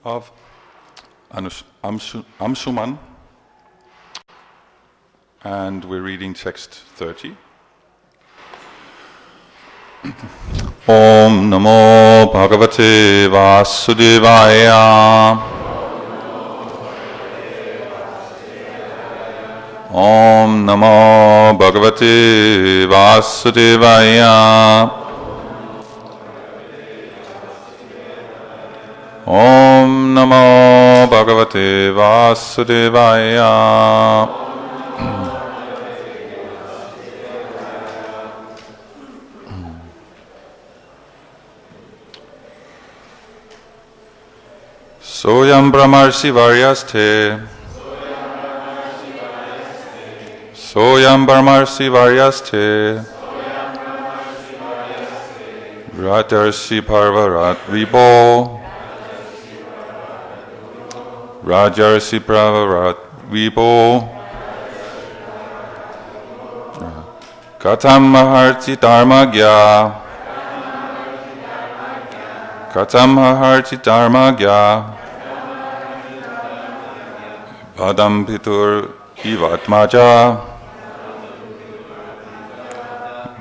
of Amsuman, and we're reading text 30. Om Namo Bhagavate Vasudevaya. Om Namo Bhagavate Vasudevaya. Om Namo Bhagavate Vasudevaya. Soyam brāhmaṇa varyaste. Soyam brāhmaṇa varyaste. Rājarṣi parvarat vibo. Rājarṣi parvarat vibo. Katam maharti dharmagya. Katam maharti dharmagya. Vadam pitur ivatmaja.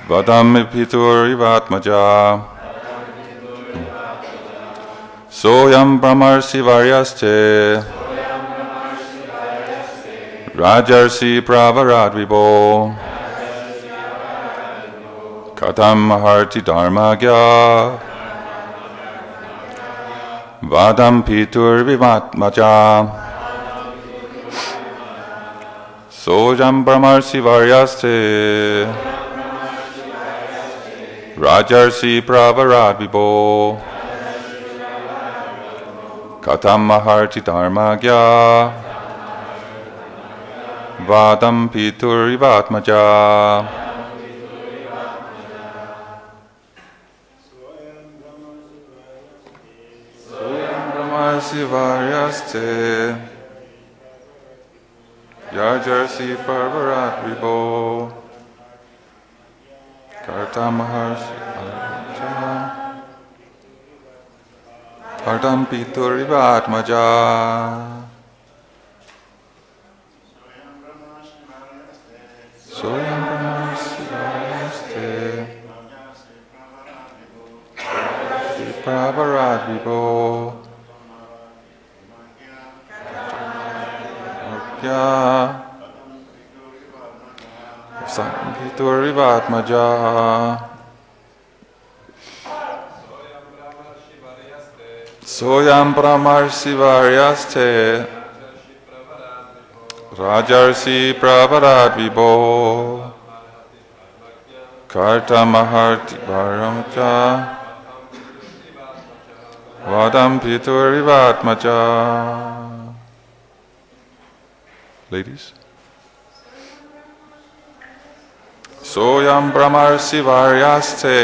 Vadam pitur ivatmaja. Soyam brāhmaṇa varyaste. Rājarṣi parvarat vibo. Katam maharti dharmagya. Vadam pitur ivatmaja. Soyam brāhmaṇa varyaste. Rājarṣi parvarat vibo. Katam maharti dharmagya. Vadam pitur ivatmaja. Soyam brāhmaṇa varyaste. Rājarṣi parvarat vibo. Katam maharti dharmagya. Vadam pitur ivatmaja. Soyam brāhmaṇa varyaste. Parvarat vibo. Sampitur ivatmaja. Soyam brāhmaṇa varyaste. Rājarṣi parvarat vibo. Karta maharti dharmagya. Vadam pitur ivatmaja. Ladies. Soyam brāhmaṇa varyaste.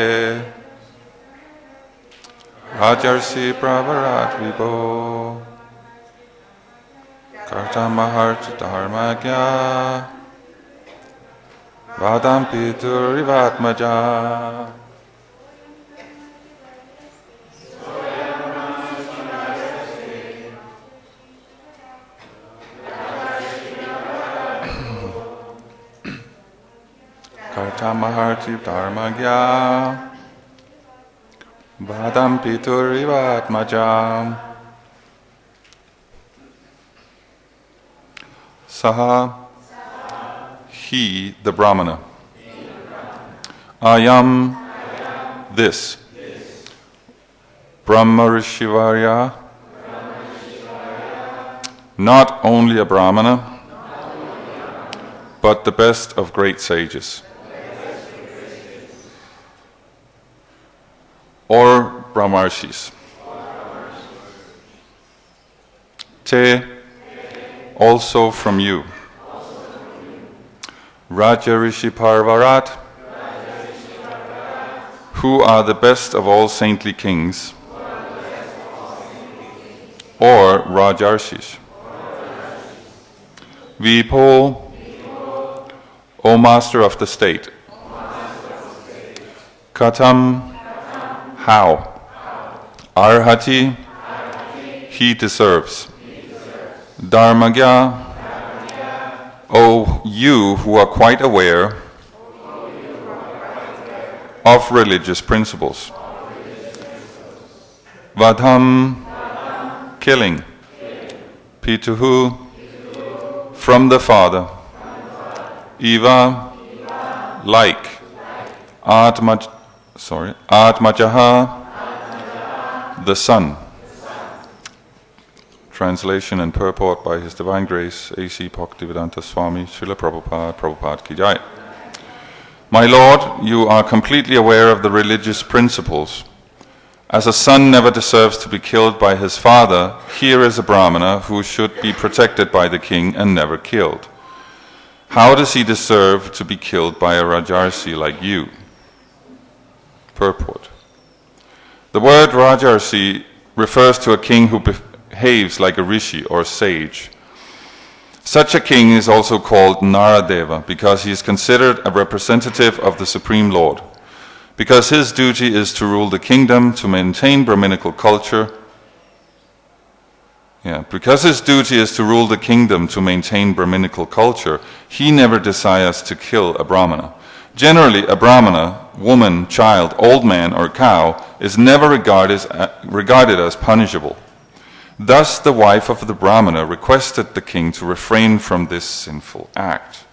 Rājarṣi parvarat vibo. Karta maharti dharmagya. Vadam pitur ivatmaja. Karta maharti dharmagya. Vadam pitur ivatmaja. Saha, he, the brāhmana. Ayam, this. Brahmarishvarya, not only a brāhmana, but the best of great sages. Or brahmarshis. Te, also from you. Rājarṣi parvarat, who are the best of all saintly kings. Or rājarṣis. Vipo, O master of the state. Katam, how. Arhati, he deserves. Dharmagya, O you who are quite aware of religious principles. Vadham, killing. Pituhu, from the father. Eva, like. Atmajaha, the son. Translation and purport by His Divine Grace, A.C. Bhaktivedanta Swami, Srila Prabhupada, Prabhupada Ki Jai. My Lord, you are completely aware of the religious principles. As a son never deserves to be killed by his father, here is a brāhmana who should be protected by the king and never killed. How does he deserve to be killed by a rājarṣi like you? Purport. The word rājarṣi refers to a king who behaves like a rishi or sage. Such a king is also called naradeva because he is considered a representative of the Supreme Lord. Because his duty is to rule the kingdom, to maintain brahminical culture. Because his duty is to rule the kingdom, to maintain brahminical culture, he never desires to kill a brāhmana. Generally, a brāhmana, woman, child, old man, or cow is never regarded as punishable. Thus, the wife of the brāhmana requested the king to refrain from this sinful act.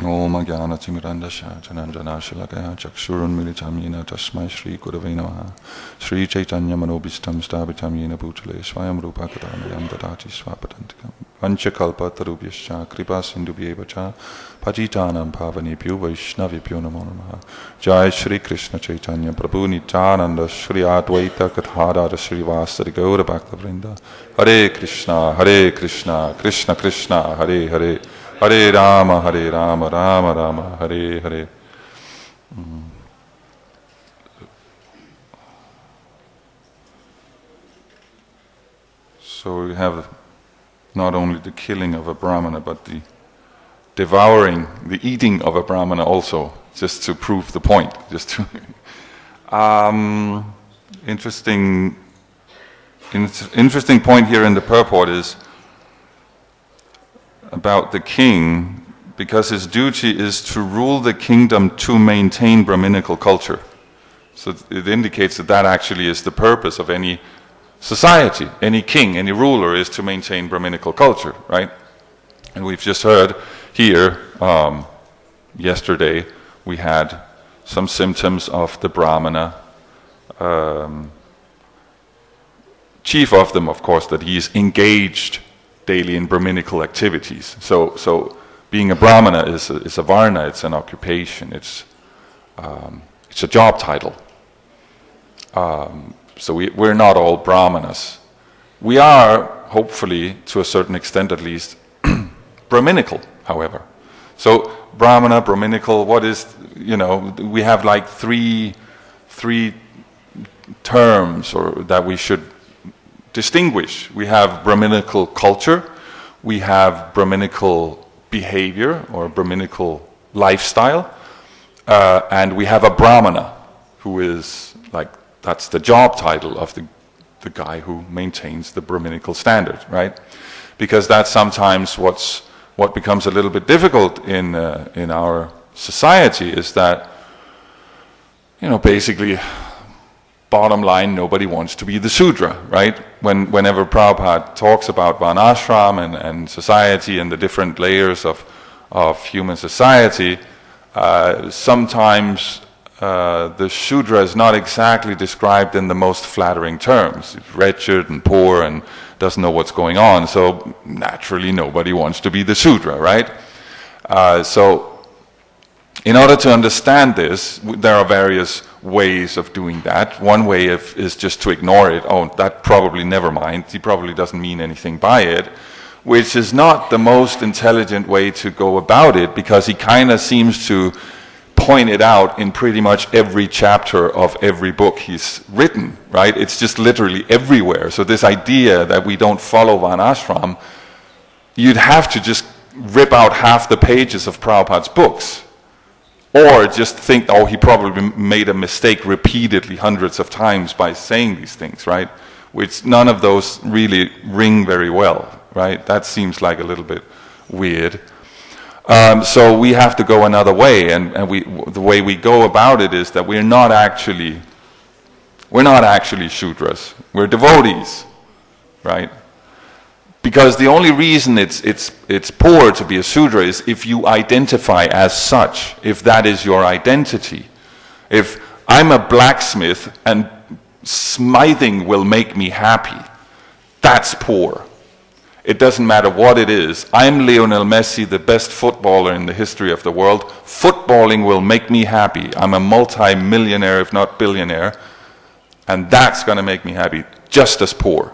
Om Ajnana Timirandasya Jananjana Shalakaya Chakshurun Militam Yena Tasmai Shri Gurave Namaha Shri Chaitanya Manobhistam Stabitam Yena Bhutale Swayam Rupa Kadamayam Dadati Swapatantikam Vanchakalpa Tarubhyascha Kripa Sindhubhyevacha Patitanam Pavanebhyo Vaishnavibhyo Namo Namaha Jai Shri Krishna Chaitanya Prabhu Nityananda Shri Advaita Kathadara Shri Vasari Gaura Bhakta Vrinda Hare Krishna Krishna Krishna Hare Hare Hare Rama, Rama Rama, Hare Hare. So we have not only the killing of a brāhmana, but the devouring, the eating of a brāhmana also, just to prove the point. Just to interesting point here in the purport is about the king, because his duty is to rule the kingdom to maintain brahminical culture. So it indicates that actually is the purpose of any society, any king, any ruler, is to maintain brahminical culture, right? And we've just heard here, yesterday, we had some symptoms of the brahmana, chief of them, of course, that he is engaged daily in brahminical activities. So being a brāhmana is a varna, it's an occupation, it's a job title. So we're not all brāhmanas. We are, hopefully, to a certain extent at least, brahminical, however. So brāhmana, brahminical, what is, we have like three terms that we should distinguish. We have brahminical culture, we have brahminical behavior or brahminical lifestyle, and we have a brāhmana, who is that's the job title of the guy who maintains the brahminical standard, right? Because that's sometimes what becomes a little bit difficult in our society is that, basically, bottom line, nobody wants to be the Sudra, right? Whenever Prabhupada talks about Varnashram and society and the different layers of human society, sometimes the Shudra is not exactly described in the most flattering terms. It's wretched and poor and doesn't know what's going on, so naturally nobody wants to be the Shudra, right? So in order to understand this, there are various ways of doing that. One way is just to ignore it. Oh, that probably, never mind. He probably doesn't mean anything by it, which is not the most intelligent way to go about it, because he kind of seems to point it out in pretty much every chapter of every book he's written, right? It's just literally everywhere. So this idea that we don't follow Varnashram, you'd have to just rip out half the pages of Prabhupada's books. or just think, oh, he probably made a mistake repeatedly hundreds of times by saying these things, right? Which none of those really ring very well, right? That seems like a little bit weird. So we have to go another way, and the way we go about it is that we're not actually Shudras. We're devotees, right? Because the only reason it's poor to be a Shudra is if you identify as such, if that is your identity. If I'm a blacksmith and smithing will make me happy, that's poor. It doesn't matter what it is. I'm Lionel Messi, the best footballer in the history of the world. Footballing will make me happy. I'm a multi-millionaire, if not billionaire, and that's going to make me happy. Just as poor.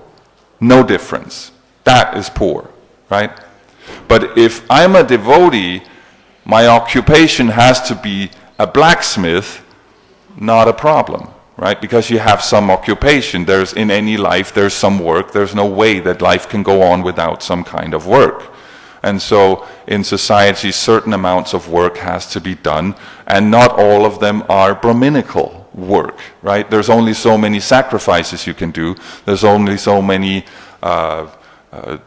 No difference. That is poor, right? But if I'm a devotee, my occupation has to be a blacksmith, not a problem. Right? Because you have some occupation. There's in any life, there's some work. There's no way that life can go on without some kind of work. And so in society, certain amounts of work has to be done, and not all of them are brahminical work, right? There's only so many sacrifices you can do. There's only so many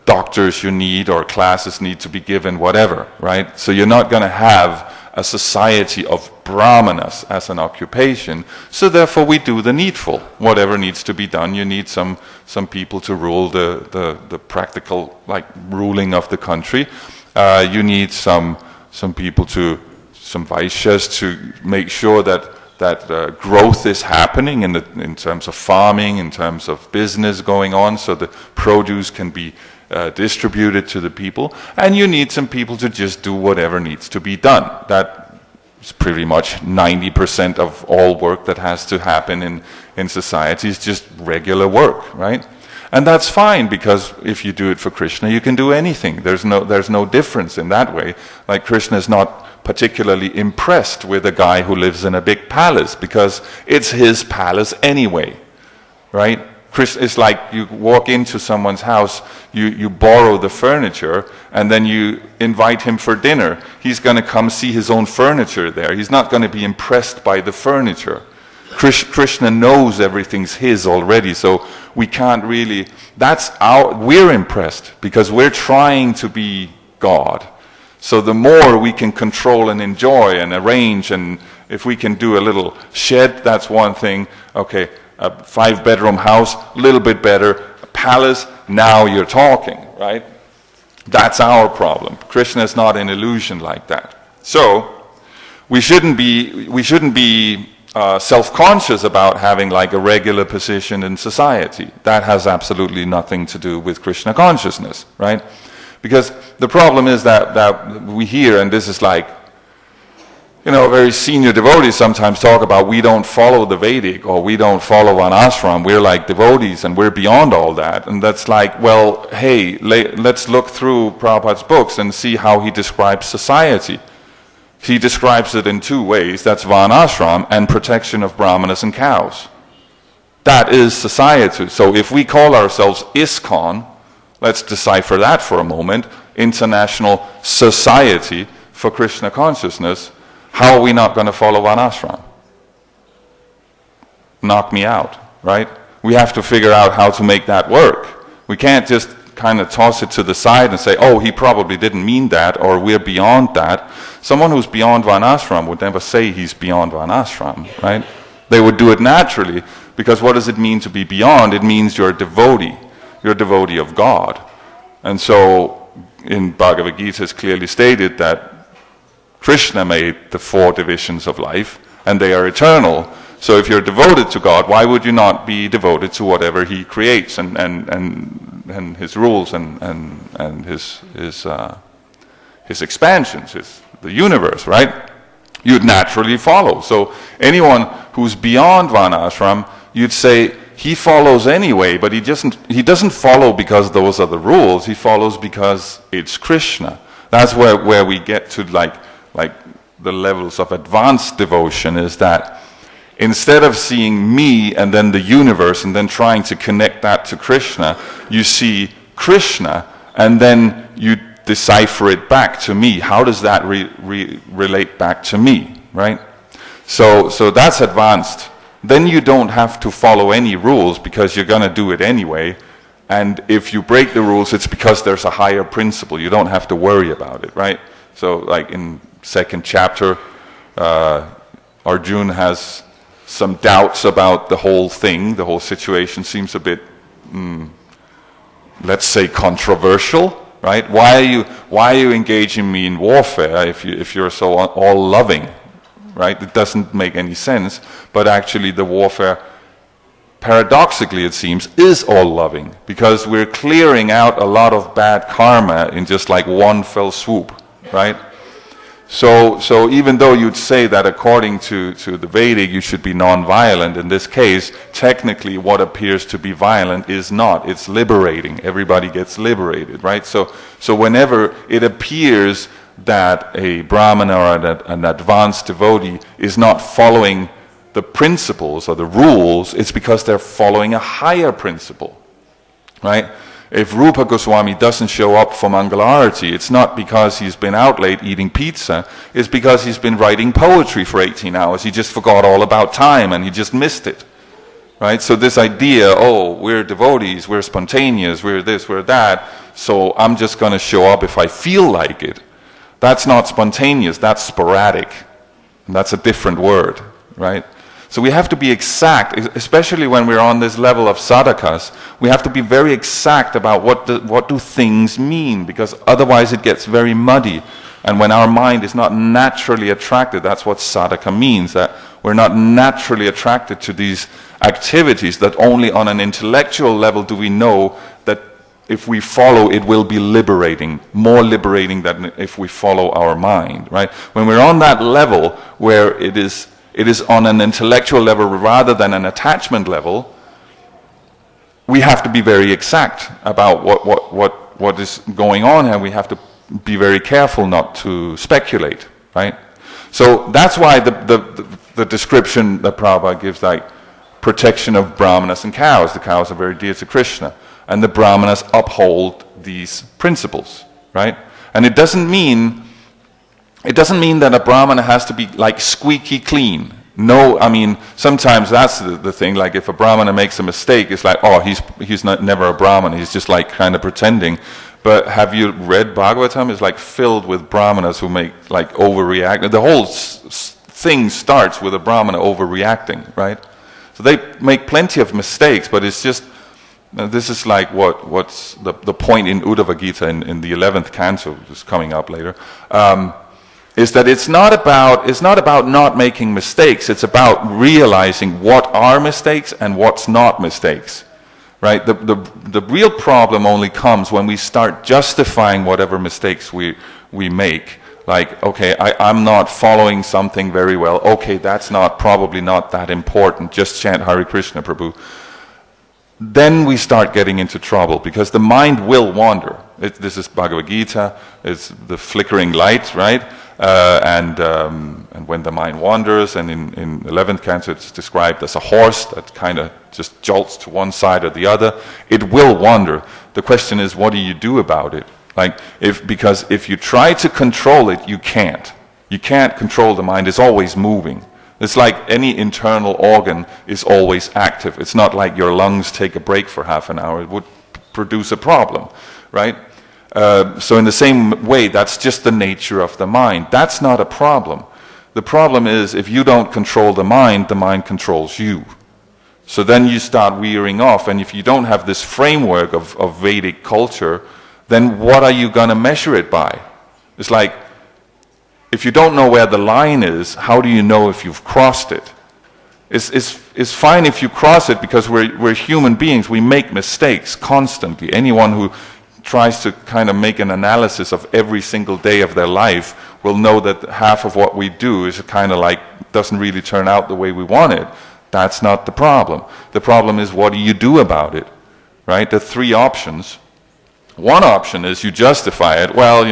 doctors you need, or classes need to be given, whatever, right? So you're not going to have a society of brahmanas as an occupation, so therefore we do the needful. Whatever needs to be done, you need some people to rule the practical, like, ruling of the country. You need some people some vaishyas to make sure that growth is happening in terms of farming, in terms of business going on, so the produce can be distributed to the people, and you need some people to just do whatever needs to be done. That is pretty much 90% of all work that has to happen in society is just regular work, right? And that's fine, because if you do it for Krishna, you can do anything. There's no difference in that way. Like, Krishna is not particularly impressed with a guy who lives in a big palace, because it's his palace anyway, right? It's like you walk into someone's house, you borrow the furniture, and then you invite him for dinner. He's going to come see his own furniture there. He's not going to be impressed by the furniture. Krishna knows everything's his already, so we can't really... we're impressed, because we're trying to be God. So the more we can control and enjoy and arrange, and if we can do a little shed, that's one thing. Okay, a 5-bedroom house, a little bit better. A palace, now you're talking, right? That's our problem. Krishna is not an illusion like that. So we shouldn't be self-conscious about having like a regular position in society. That has absolutely nothing to do with Krishna consciousness, right? Because the problem is that we hear, and this is like, very senior devotees sometimes talk about, we don't follow the Vedic, or we don't follow an ashram, we're like devotees and we're beyond all that. And that's like, well, hey, let's look through Prabhupada's books and see how he describes society. He describes it in 2 ways. That's varnashram and protection of brahmanas and cows. That is society. So if we call ourselves ISKCON, let's decipher that for a moment, International Society for Krishna Consciousness, how are we not going to follow varnashram? Knock me out, right? We have to figure out how to make that work. We can't just kind of toss it to the side and say, oh, he probably didn't mean that, or we're beyond that. Someone who's beyond varnashram would never say he's beyond varnashram, right? They would do it naturally, because what does it mean to be beyond? It means you're a devotee. You're a devotee of God. And so in Bhagavad Gita it's clearly stated that Krishna made the 4 divisions of life, and they are eternal. So if you're devoted to God, why would you not be devoted to whatever He creates and His rules and His expansions, the universe, right? You'd naturally follow. So anyone who's beyond varnashram, you'd say he follows anyway, but he doesn't follow because those are the rules. He follows because it's Krishna. That's where we get to like the levels of advanced devotion, is that instead of seeing me and then the universe and then trying to connect that to Krishna, you see Krishna and then you decipher it back to me. How does that relate back to me, right? So that's advanced. Then you don't have to follow any rules because you're going to do it anyway. And if you break the rules, it's because there's a higher principle. You don't have to worry about it, right? So like in second chapter, Arjuna has some doubts about the whole thing. The whole situation seems a bit, let's say, controversial, right? Why are you engaging me in warfare if you're so all loving, right? It doesn't make any sense. But actually, the warfare, paradoxically, it seems, is all loving because we're clearing out a lot of bad karma in just like one fell swoop, right? So even though you'd say that according to the Vedic you should be non-violent, in this case, technically what appears to be violent is not. It's liberating. Everybody gets liberated, right? So whenever it appears that a brahmana or an advanced devotee is not following the principles or the rules, it's because they're following a higher principle, right? If Rupa Goswami doesn't show up for Mangala Arati, it's not because he's been out late eating pizza, it's because he's been writing poetry for 18 hours. He just forgot all about time and he just missed it, right? So this idea, we're devotees, we're spontaneous, we're this, we're that, so I'm just going to show up if I feel like it. That's not spontaneous, that's sporadic. And that's a different word, right? So we have to be exact, especially when we're on this level of sadhakas. We have to be very exact about what do things mean, because otherwise it gets very muddy. And when our mind is not naturally attracted, that's what sadhaka means, that we're not naturally attracted to these activities, that only on an intellectual level do we know that if we follow, it will be liberating, more liberating than if we follow our mind, right? When we're on that level where it is on an intellectual level rather than an attachment level, we have to be very exact about what is going on, and we have to be very careful not to speculate, right? So that's why the description that Prabhupada gives, like protection of brahmanas and cows. The cows are very dear to Krishna, and the brahmanas uphold these principles, right? And it doesn't mean that a brahmana has to be like squeaky clean. No, I mean, sometimes that's the thing. Like if a brahmana makes a mistake, it's like, he's never a brahmana. He's just like kind of pretending. But have you read Bhagavatam? It's like filled with brahmanas who make like overreact. The whole thing starts with a brahmana overreacting, right? So they make plenty of mistakes, but it's just, this is like what's the point in Uddhava Gita in the 11th canto, which is coming up later, is that it's not about not making mistakes, it's about realizing what are mistakes and what's not mistakes, right? The real problem only comes when we start justifying whatever mistakes we make. Like, okay, I'm not following something very well. Okay, that's probably not that important. Just chant Hare Krishna, Prabhu. Then we start getting into trouble because the mind will wander. This is Bhagavad Gita. It's the flickering light, right? And when the mind wanders, and in 11th canto it's described as a horse that kind of just jolts to one side or the other. It will wander. The question is, what do you do about it? Because if you try to control it, you can't. You can't control the mind. It's always moving. It's like any internal organ is always active. It's not like your lungs take a break for half an hour. It would produce a problem, right? So in the same way, that's just the nature of the mind. That's not a problem. The problem is if you don't control the mind controls you. So then you start veering off, and if you don't have this framework of Vedic culture, then what are you going to measure it by? It's like, if you don't know where the line is, how do you know if you've crossed it? It's fine if you cross it because we're human beings. We make mistakes constantly. Anyone who tries to kind of make an analysis of every single day of their life will know that half of what we do is kind of like doesn't really turn out the way we want it. That's not the problem. The problem is, what do you do about it, right? There are three options. One option is you justify it. Well,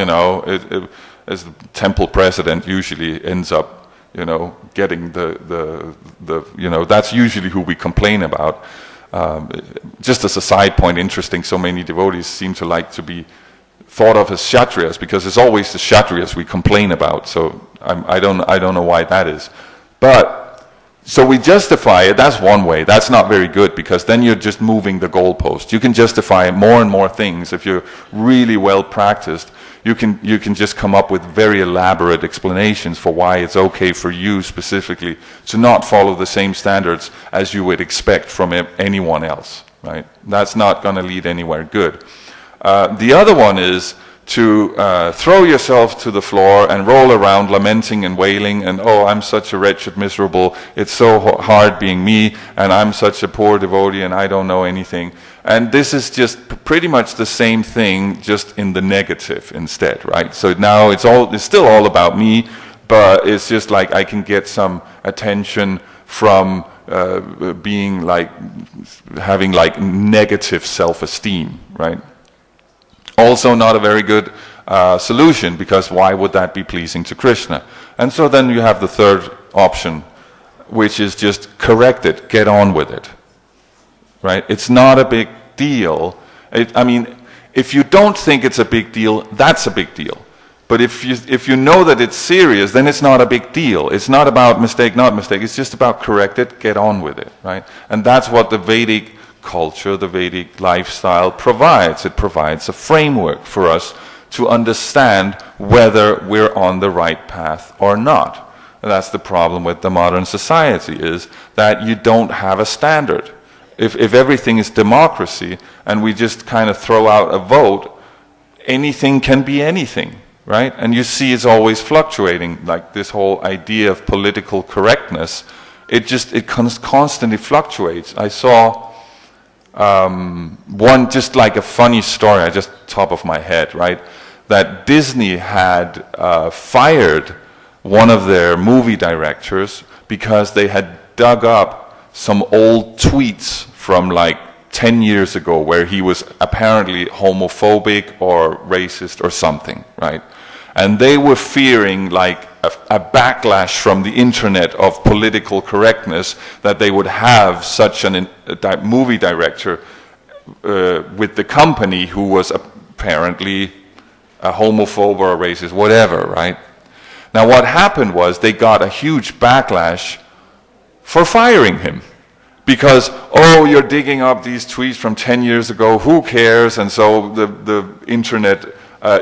as the temple president usually ends up, getting that's usually who we complain about. Just as a side point, interesting, so many devotees seem to like to be thought of as Kshatriyas, because it's always the Kshatriyas we complain about. So I don't know why that is. But so we justify it. That's one way. That's not very good, because then you're just moving the goalpost. You can justify more and more things if you're really well practiced. You can just come up with very elaborate explanations for why it's okay for you specifically to not follow the same standards as you would expect from anyone else. Right? That's not going to lead anywhere good. The other one is to throw yourself to the floor and roll around lamenting and wailing and, oh, I'm such a wretched, miserable, it's so hard being me, and I'm such a poor devotee and I don't know anything. And this is just pretty much the same thing, just in the negative instead, right? So now it's still all about me, but it's just like I can get some attention from being like, having like negative self-esteem, right? Also not a very good solution, because why would that be pleasing to Krishna? And so then you have the third option, which is just correct it, get on with it. Right? It's not a big deal. I mean, if you don't think it's a big deal, that's a big deal. But if you know that it's serious, then it's not a big deal. It's not about mistake, not mistake. It's just about correct it, get on with it. Right? And that's what the Vedic culture, the Vedic lifestyle provides. It provides a framework for us to understand whether we're on the right path or not. And that's the problem with the modern society, is that you don't have a standard. If everything is democracy and we just kind of throw out a vote, anything can be anything, right? And you see it's always fluctuating, like this whole idea of political correctness. It constantly fluctuates. I saw one, just like a funny story, I just top of my head, right? That Disney had fired one of their movie directors because they had dug up some old tweets from like 10 years ago where he was apparently homophobic or racist or something, right? And they were fearing like a backlash from the internet of political correctness, that they would have such a movie director with the company who was apparently a homophobe or a racist, whatever, right? Now what happened was they got a huge backlash for firing him. Because, oh, you're digging up these tweets from 10 years ago, who cares? And so the internet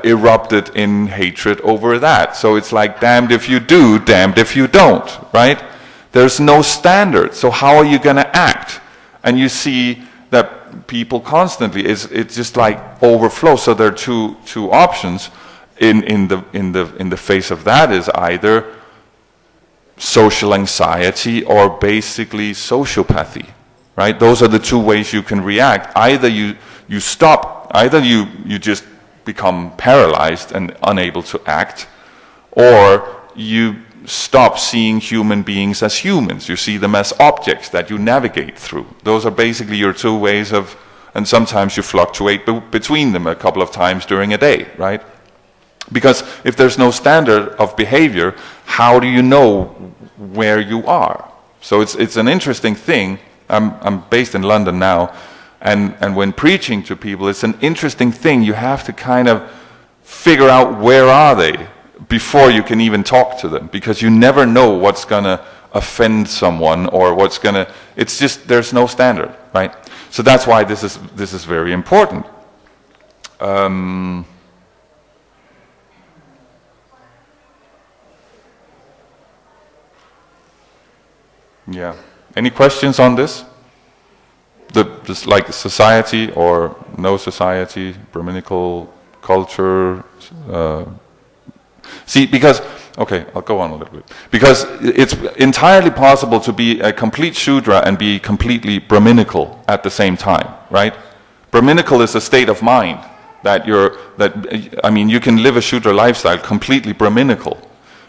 erupted in hatred over that. So it's like, damned if you do, damned if you don't, right? There's no standard. So how are you going to act? And you see that people constantly, it's just like overflow. So there are two options in the face of that, is either social anxiety or basically sociopathy, right? Those are the two ways you can react. Either you stop, either you just become paralyzed and unable to act, or you stop seeing human beings as humans. You see them as objects that you navigate through. Those are basically your two ways of, and sometimes you fluctuate between them a couple of times during a day, right? Because if there's no standard of behavior, how do you know where you are? So it's an interesting thing. I'm based in London now, and when preaching to people, it's an interesting thing. You have to kind of figure out where are they before you can even talk to them, because you never know what's going to offend someone or what's going to. It's just there's no standard, right? So that's why this is very important. Yeah. Any questions on this? Just like society or no society, brahminical culture. See, because, okay, I'll go on a little bit. Because it's entirely possible to be a complete Shudra and be completely brahminical at the same time, right? Brahminical is a state of mind you can live a Shudra lifestyle completely brahminical.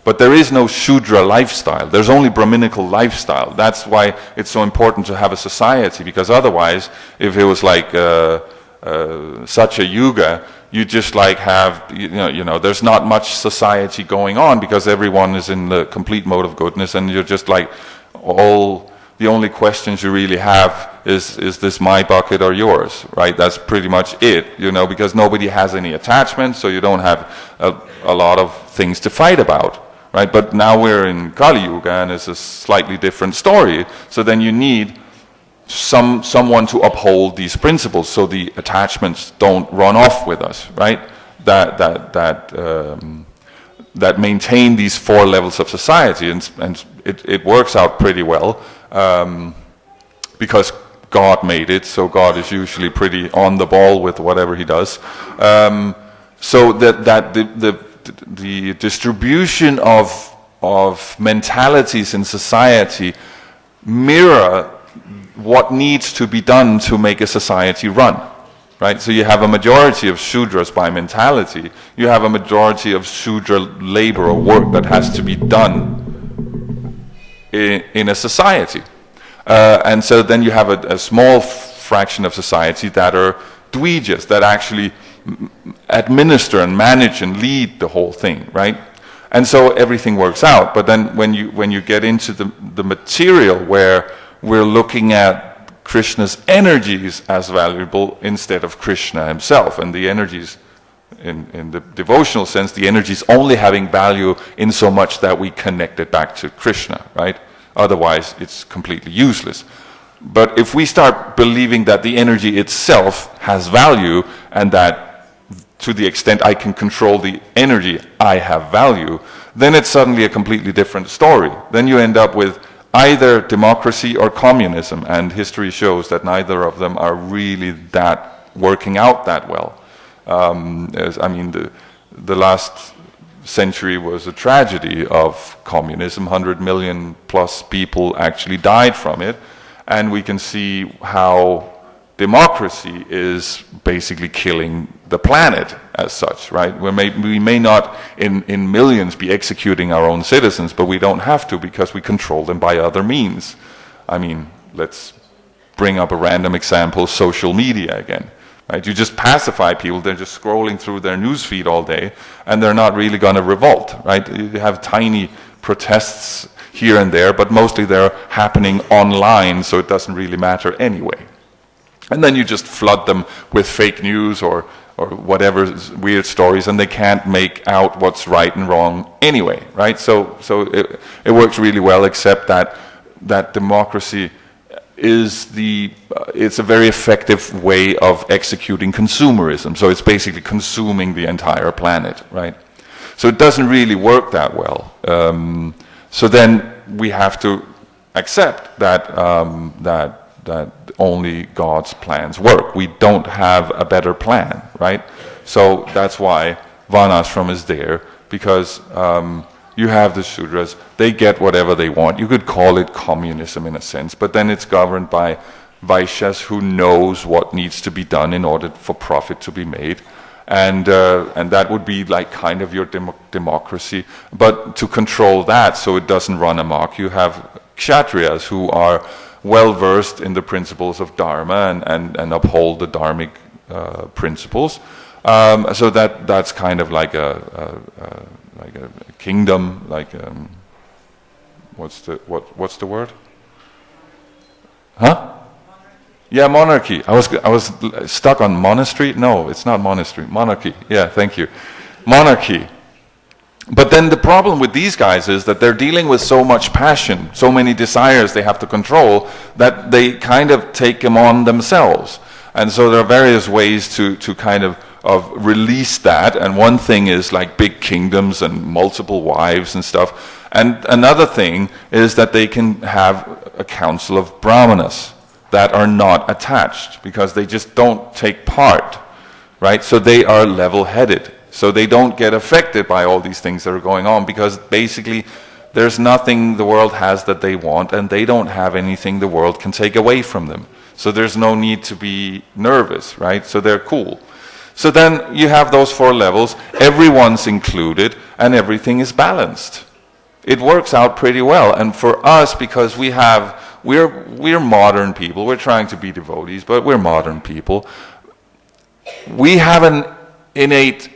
But there is no Shudra lifestyle. There's only brahminical lifestyle. That's why it's so important to have a society, because otherwise, if it was like such a yuga, you just like have, there's not much society going on because everyone is in the complete mode of goodness, and you're just like all the only questions you really have is this my bucket or yours, right? That's pretty much it, you know, because nobody has any attachment, so you don't have a lot of things to fight about, right? But now we're in Kali Yuga, and it's a slightly different story. So then you need someone to uphold these principles, so the attachments don't run off with us, right? That maintain these 4 levels of society, and it works out pretty well because God made it. So God is usually pretty on the ball with whatever He does. So that the distribution of mentalities in society mirror what needs to be done to make a society run. Right? So you have a majority of Shudras by mentality. You have a majority of Shudra labor or work that has to be done in a society. And so then you have a small fraction of society that are Dvijas, that actually administer and manage and lead the whole thing, right? And so everything works out. But then when you get into the material where we're looking at Krishna's energies as valuable instead of Krishna himself, and the energies in the devotional sense, the energies only having value in so much that we connect it back to Krishna, right? Otherwise it's completely useless. But if we start believing that the energy itself has value, and that to the extent I can control the energy, I have value, then it's suddenly a completely different story. Then you end up with either democracy or communism, and history shows that neither of them are really that working out that well. The last century was a tragedy of communism. 100 million plus people actually died from it, and we can see how democracy is basically killing the planet as such, right? We may not in millions be executing our own citizens, but we don't have to, because we control them by other means. I mean, let's bring up a random example, social media again, right? You just pacify people, they're just scrolling through their news feed all day, and they're not really going to revolt, right? You have tiny protests here and there, but mostly they're happening online, so it doesn't really matter anyway. And then you just flood them with fake news or whatever weird stories, and they can't make out what's right and wrong anyway, right? So it works really well, except that democracy is it's a very effective way of executing consumerism. So it's basically consuming the entire planet, right? So it doesn't really work that well. So then we have to accept that only God's plans work. We don't have a better plan, right? So that's why Varnashram is there, because you have the Shudras, they get whatever they want. You could call it communism in a sense, but then it's governed by Vaishyas who knows what needs to be done in order for profit to be made. And that would be like kind of your democracy. But to control that so it doesn't run amok, you have Kshatriyas who are well versed in the principles of Dharma and uphold the Dharmic principles. So that's kind of like a kingdom, like what's the word? Huh? Yeah, monarchy. I was stuck on monastery. No, it's not monastery. Monarchy. Yeah, thank you. Monarchy. But then the problem with these guys is that they're dealing with so much passion, so many desires they have to control, that they kind of take them on themselves. And so there are various ways to kind of release that. And one thing is like big kingdoms and multiple wives and stuff. And another thing is that they can have a council of brāhmaṇas that are not attached, because they just don't take part, right? So they are level-headed. So they don't get affected by all these things that are going on, because basically there's nothing the world has that they want, and they don't have anything the world can take away from them. So there's no need to be nervous, right? So they're cool. So then you have those 4 levels, everyone's included, and everything is balanced. It works out pretty well. And for us, because we're modern people, we're trying to be devotees, but we're modern people, we have an innate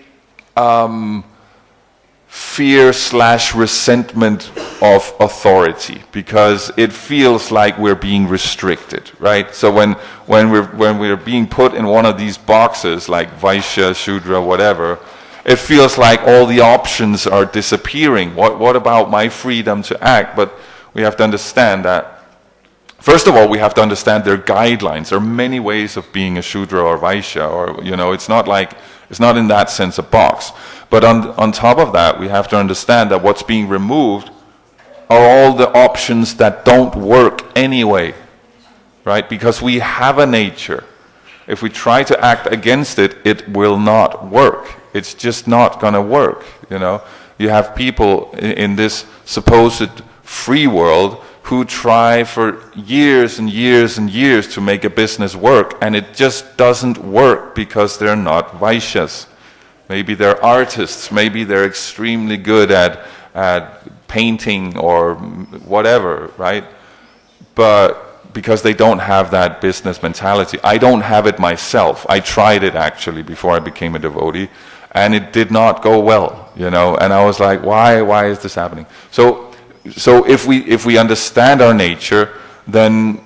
fear/resentment of authority, because it feels like we're being restricted, right? So when we're being put in one of these boxes, like Vaishya, Shudra, whatever, it feels like all the options are disappearing. What about my freedom to act? But we have to understand that, first of all, we have to understand their guidelines. There are many ways of being a Shudra or Vaishya, or, it's not in that sense a box. But on top of that, we have to understand that what's being removed are all the options that don't work anyway, right? Because we have a nature. If we try to act against it, it will not work. It's just not going to work, You have people in this supposed free world who try for years and years and years to make a business work, and it just doesn't work because they're not Vaishyas. Maybe they're artists, maybe they're extremely good at painting or whatever, right? But because they don't have that business mentality. I don't have it myself. I tried it actually before I became a devotee, and it did not go well, and I was like, why is this happening? So if we understand our nature, then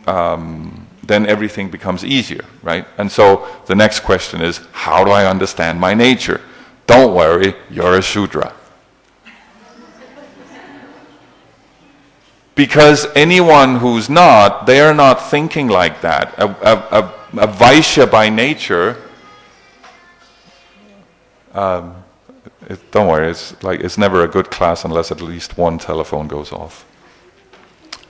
everything becomes easier, right? And so the next question is, how do I understand my nature? Don't worry, you're a Shudra. Because anyone who's not, they are not thinking like that. A Vaishya by nature, don't worry, it's never a good class unless at least one telephone goes off.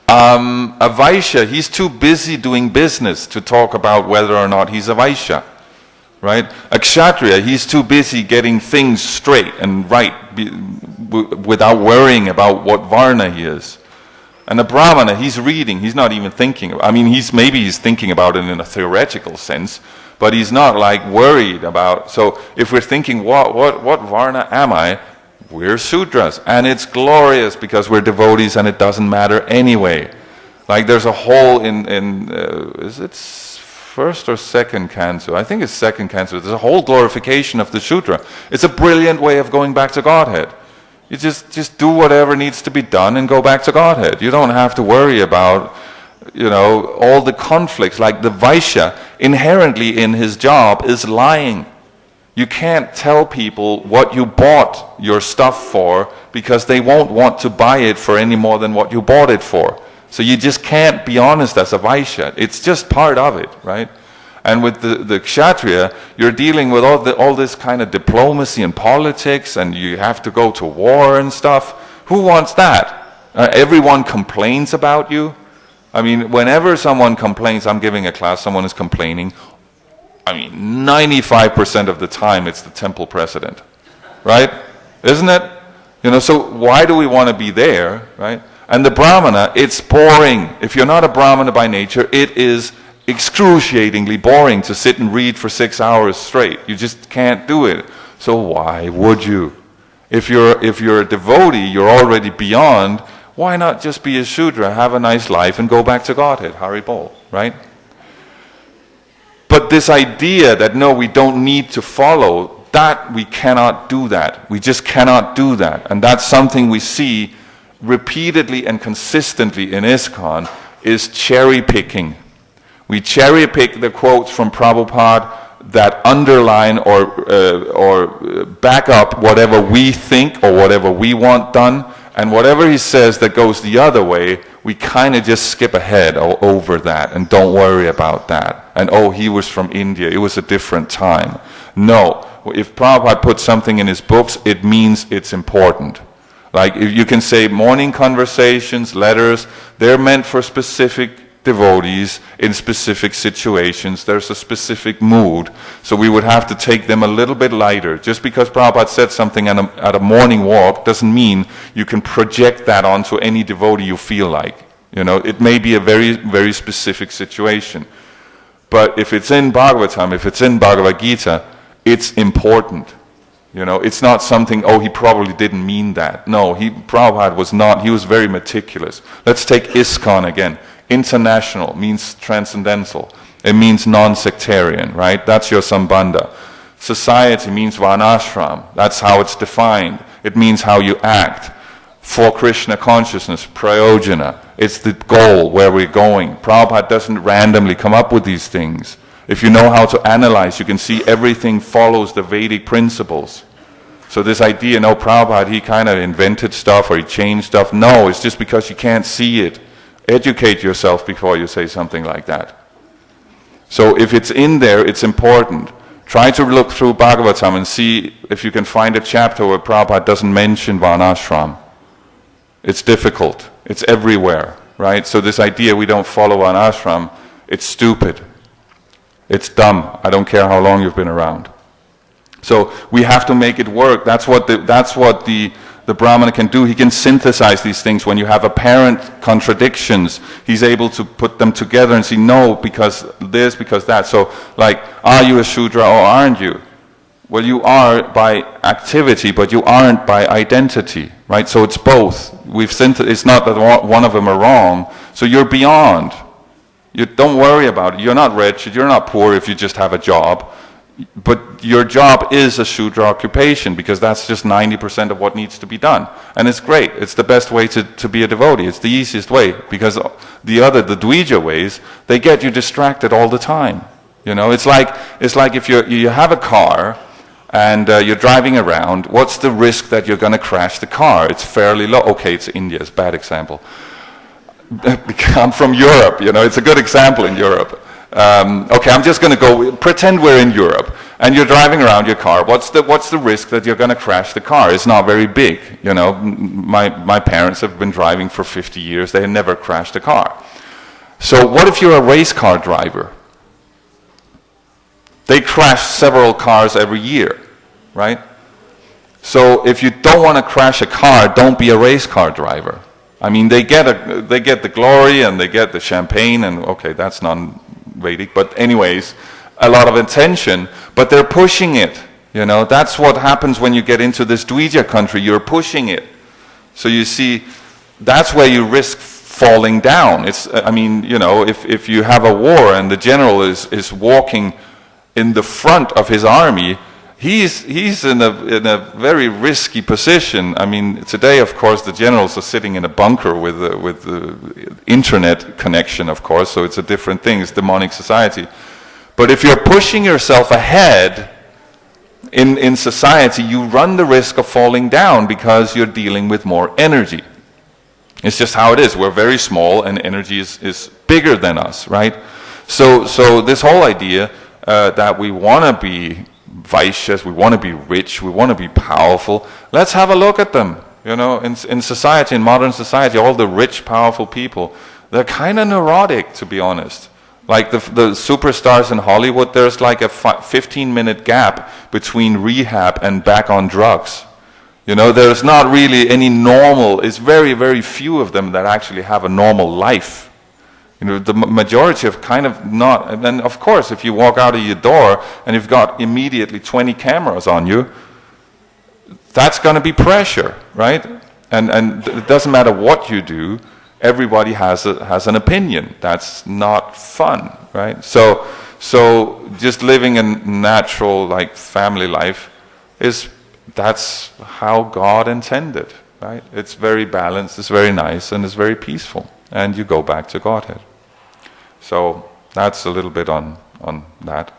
A Vaishya, he's too busy doing business to talk about whether or not he's a Vaishya. Right? A Kshatriya, he's too busy getting things straight and right without worrying about what Varna he is. And a Brahmana, he's reading, he's not even thinking. He's thinking about it in a theoretical sense, but he's not worried about. So if we're thinking, what Varna am I? We're Sudras, and it's glorious because we're devotees, and it doesn't matter anyway. There's a whole is it first or second canto? I think it's second canto. There's a whole glorification of the Shudra. It's a brilliant way of going back to Godhead. You just do whatever needs to be done and go back to Godhead. You don't have to worry about, all the conflicts. Like the Vaishya, inherently in his job, is lying. You can't tell people what you bought your stuff for because they won't want to buy it for any more than what you bought it for. So you just can't be honest as a Vaishya. It's just part of it, right? And with the Kshatriya, you're dealing with all this kind of diplomacy and politics, and you have to go to war and stuff. Who wants that? Everyone complains about you. Whenever someone complains, I'm giving a class, someone is complaining, 95% of the time it's the temple president, right? Isn't it? So why do we want to be there, right? And the Brahmana, it's boring. If you're not a Brahmana by nature, it is excruciatingly boring to sit and read for 6 hours straight. You just can't do it. So why would you? If you're a devotee, you're already beyond, why not just be a Shudra, have a nice life, and go back to Godhead, Hari Bol, right? But this idea that, no, we don't need to follow, that we cannot do that. We just cannot do that. And that's something we see repeatedly and consistently in ISKCON, is cherry picking. We cherry pick the quotes from Prabhupada that underline or back up whatever we think or whatever we want done, and whatever he says that goes the other way, we kind of just skip ahead over that and don't worry about that. And he was from India, it was a different time. No, if Prabhupada puts something in his books, it means it's important. If you can say morning conversations, letters, they're meant for specific devotees in specific situations. There's a specific mood. So we would have to take them a little bit lighter. Just because Prabhupada said something at a morning walk doesn't mean you can project that onto any devotee you feel like. It may be a very, very specific situation. But if it's in Bhagavatam, if it's in Bhagavad Gita, it's important. It's not something, he probably didn't mean that. No, Prabhupada was not. He was very meticulous. Let's take ISKCON again. International means transcendental. It means non-sectarian, right? That's your sambandha. Society means varnashram. That's how it's defined. It means how you act. For Krishna consciousness, prayojana. It's the goal, where we're going. Prabhupada doesn't randomly come up with these things. If you know how to analyze, you can see everything follows the Vedic principles. So this idea, no, Prabhupada, he kind of invented stuff or he changed stuff. No, it's just because you can't see it. Educate yourself before you say something like that. So if it's in there, it's important. Try to look through Bhagavatam and see if you can find a chapter where Prabhupada doesn't mention varnashram. It's difficult. It's everywhere, right? So this idea we don't follow varnashram, it's stupid. It's dumb. I don't care how long you've been around. So we have to make it work. That's what the brāhmana can do. He can synthesize these things. When you have apparent contradictions, he's able to put them together and see, no, because this, because that. So, like, are you a Shudra or aren't you? Well, you are by activity, but you aren't by identity, right? So it's both. It's not that one of them are wrong. So you're beyond. You don't worry about it. You're not wretched. You're not poor if you just have a job. But your job is a Shudra occupation, because that's just 90% of what needs to be done. And it's great. It's the best way to be a devotee. It's the easiest way, because the Dvija ways, they get you distracted all the time. You know, it's like if you have a car and you're driving around, what's the risk that you're going to crash the car? It's fairly low. Okay, it's India. It's a bad example. I'm from Europe, you know, it's a good example in Europe. Okay, I'm just going to pretend we're in Europe, and you're driving around your car. What's the risk that you're going to crash the car? It's not very big, you know. My parents have been driving for 50 years. They never crashed a car. So what if you're a race car driver? They crash several cars every year, right? So if you don't want to crash a car, don't be a race car driver. I mean, they get the glory and they get the champagne, and okay, that's non-Vedic, but anyways, a lot of attention, but they're pushing it, you know. That's what happens when you get into this Dvija country, you're pushing it. So you see, that's where you risk falling down. I mean, you know, if you have a war and the general is walking in the front of his army, he's in a very risky position. I mean, today, of course, the generals are sitting in a bunker with the internet connection, of course, so it's a different thing. It's demonic society. But if you're pushing yourself ahead in society, you run the risk of falling down because you're dealing with more energy. It's just how it is. We're very small, and energy is bigger than us, right? So this whole idea that we want to be Vaishyas, we want to be rich, we want to be powerful. Let's have a look at them. You know, in society, in modern society, all the rich, powerful people, they're kind of neurotic, to be honest. Like the superstars in Hollywood, there's like a 15-minute gap between rehab and back on drugs. You know, there's not really any normal, it's very, very few of them that actually have a normal life. You know, the majority have kind of not. And then, of course, if you walk out of your door and you've got immediately 20 cameras on you, that's going to be pressure, right? And it doesn't matter what you do, everybody has an opinion. That's not fun, right? So just living a natural, like, family life that's how God intended, right? It's very balanced, it's very nice, and it's very peaceful. And you go back to Godhead. So that's a little bit on that.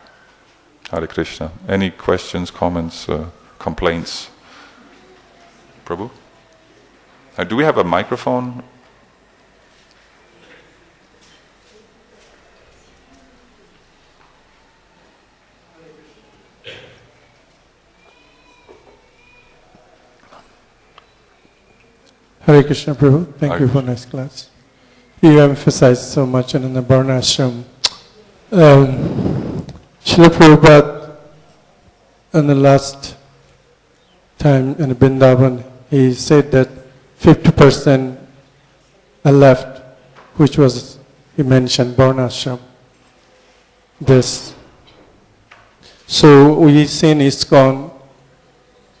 Hare Krishna. Any questions, comments, complaints? Prabhu? Do we have a microphone? Hare Krishna Prabhu, thank you for nice class. You emphasized so much in the Varna Ashram. Srila Prabhupada, in the last time in Vrindavan, he said that 50% are left, which was, he mentioned, Varna Ashram. This. So we see in ISKCON,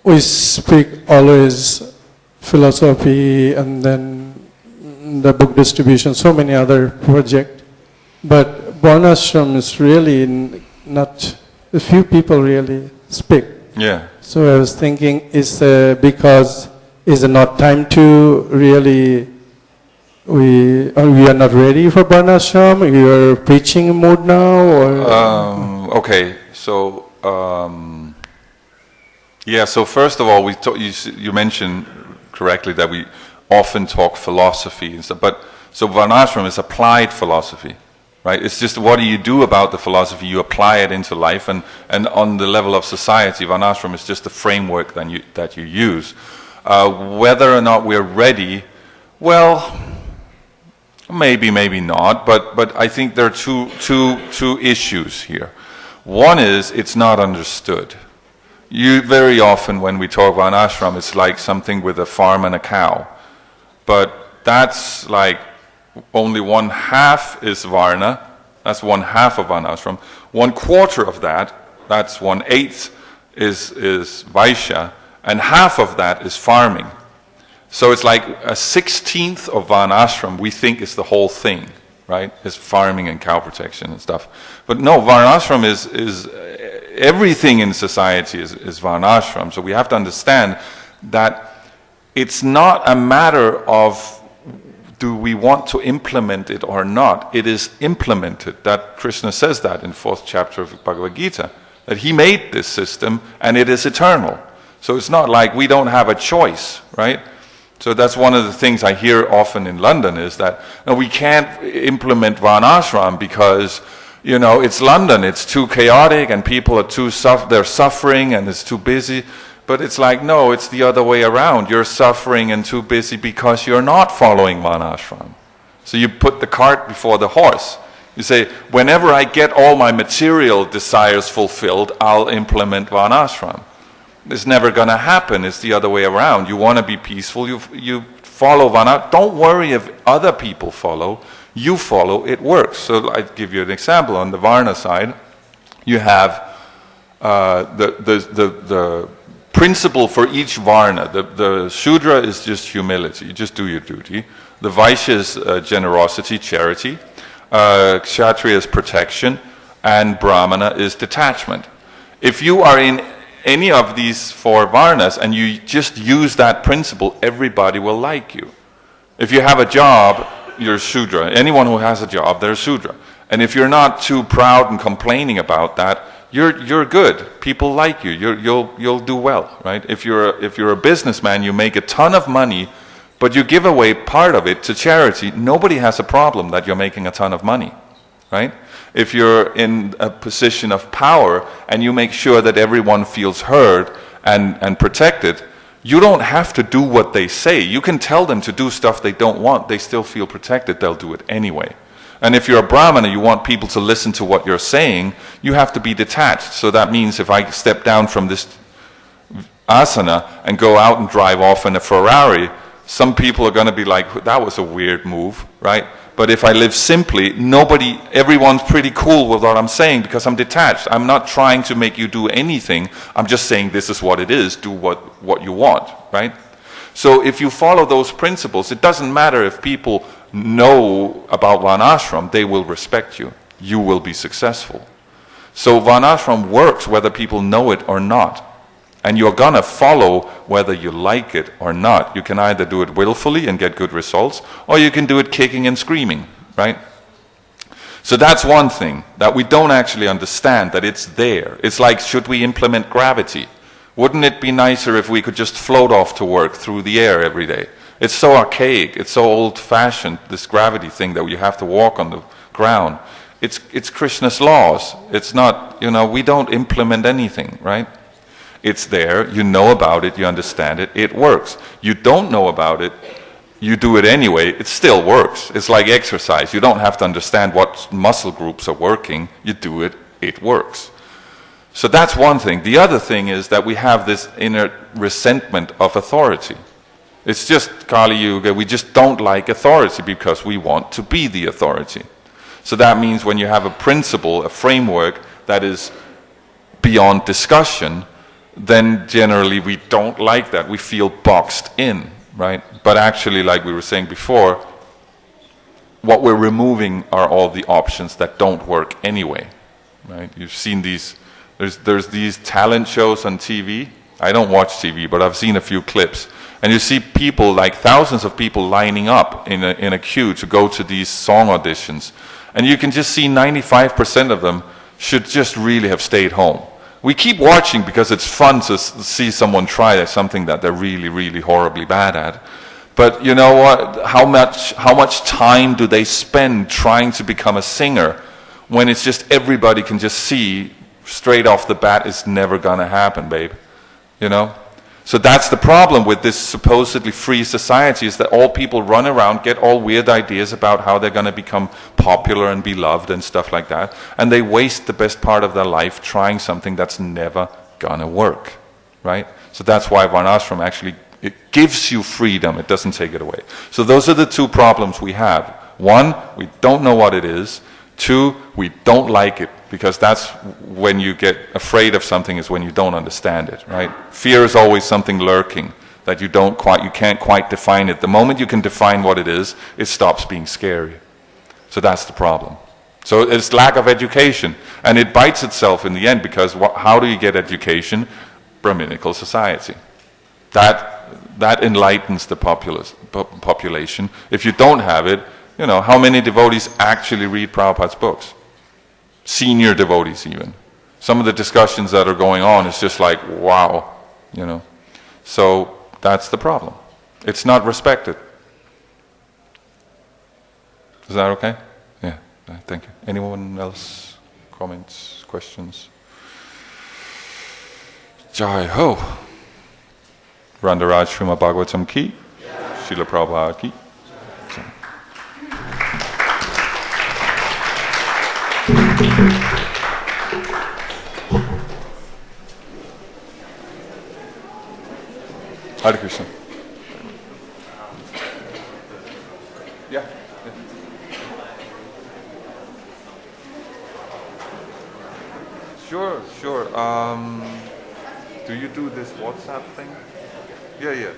we speak always philosophy and then the book distribution, so many other projects. But Varnashram is really not, a few people really speak. Yeah. So I was thinking, is it not time to really, we are not ready for varnashram? We are preaching mode now, or? Okay, so so first of all, you mentioned correctly that we often talk philosophy and stuff, but so varnashram is applied philosophy, right? It's just what do you do about the philosophy? You apply it into life, and on the level of society, varnashram is just the framework that you use. Whether or not we're ready, well, maybe not, but I think there are two issues here. One is it's not understood. Very often when we talk about ashram, it's like something with a farm and a cow. But that's like only 1/2 is varna, that's 1/2 of varnashram. 1/4 of that, that's 1/8 is vaishya, and 1/2 of that is farming. So it's like a 1/16 of varnashram we think is the whole thing, right? Is farming and cow protection and stuff. But no, varnashram is everything in society is varnashram. So we have to understand that it's not a matter of do we want to implement it or not. It is implemented. That Krishna says that in 4th chapter of Bhagavad Gita, that he made this system and it is eternal. So it's not like we don't have a choice, right? So that's one of the things I hear often in London is that we can't implement varnashram because it's London, it's too chaotic and people are they're suffering and it's too busy. But it's like, no, it's the other way around. You're suffering and too busy because you're not following varnashram. So you put the cart before the horse. You say, whenever I get all my material desires fulfilled, I'll implement varnashram. It's never going to happen. It's the other way around. You want to be peaceful, you follow varnashram. Don't worry if other people follow. You follow, it works. So I'll give you an example. On the varna side, you have the principle for each varna. The Shudra is just humility. You just do your duty. The Vaishya is generosity, charity. Kshatriya is protection. And Brahmana is detachment. If you are in any of these 4 varnas and you just use that principle, everybody will like you. If you have a job, you're Shudra. Anyone who has a job, they're Shudra. And if you're not too proud and complaining about that, you're good. People like you. You'll do well, right? If you're a businessman, you make a ton of money, but you give away part of it to charity. Nobody has a problem that you're making a ton of money, right? If you're in a position of power and you make sure that everyone feels heard and protected, you don't have to do what they say. You can tell them to do stuff they don't want. They still feel protected. They'll do it anyway. And if you're a brahmana, you want people to listen to what you're saying, you have to be detached. So that means if I step down from this asana and go out and drive off in a Ferrari, some people are going to be like, that was a weird move, right? But if I live simply, everyone's pretty cool with what I'm saying because I'm detached. I'm not trying to make you do anything. I'm just saying this is what it is. Do what you want, right? So if you follow those principles, it doesn't matter if people know about varnashram, they will respect you. You will be successful. So varnashram works whether people know it or not. And you're going to follow whether you like it or not. You can either do it willfully and get good results, or you can do it kicking and screaming, right? So that's one thing, that we don't actually understand, that it's there. It's like, should we implement gravity? Wouldn't it be nicer if we could just float off to work through the air every day? It's so archaic, it's so old-fashioned, this gravity thing that you have to walk on the ground. It's Krishna's laws. It's not, we don't implement anything, right? It's there, you know about it, you understand it, it works. You don't know about it, you do it anyway, it still works. It's like exercise. You don't have to understand what muscle groups are working, you do it, it works. So that's one thing. The other thing is that we have this inner resentment of authority. It's just Kali Yuga, we just don't like authority because we want to be the authority. So that means when you have a principle, a framework that is beyond discussion, then generally we don't like that. We feel boxed in, right? But actually, like we were saying before, what we're removing are all the options that don't work anyway, right? You've seen these, there's these talent shows on TV, I don't watch TV, but I've seen a few clips. And you see people, like thousands of people lining up in a queue to go to these song auditions. And you can just see 95% of them should just really have stayed home. We keep watching because it's fun to see someone try something that they're really, really horribly bad at. But you know what? How much time do they spend trying to become a singer when it's just everybody can just see straight off the bat it's never gonna happen, babe? You know? So that's the problem with this supposedly free society, is that all people run around, get all weird ideas about how they're going to become popular and beloved and stuff like that, and they waste the best part of their life trying something that's never going to work, right? So that's why Varnashram actually, it gives you freedom, it doesn't take it away. So those are the two problems we have. One, we don't know what it is. Two, we don't like it, because that's when you get afraid of something, is when you don't understand it, right? Fear is always something lurking that you can't quite define it. The moment you can define what it is, it stops being scary. So that's the problem. So it's lack of education, and it bites itself in the end, because how do you get education? Brahminical society. That enlightens the population. If you don't have it, you know, how many devotees actually read Prabhupada's books? Senior devotees even. Some of the discussions that are going on is just like, wow, you know. So that's the problem. It's not respected. Is that okay? Yeah, thank you. Anyone else? Comments, questions? Jai Ho. Randaraj Srimad Bhagavatam ki. Srila Prabhupada ki. Hare Krishna. Yeah. Sure. Do you do this WhatsApp thing? Yeah.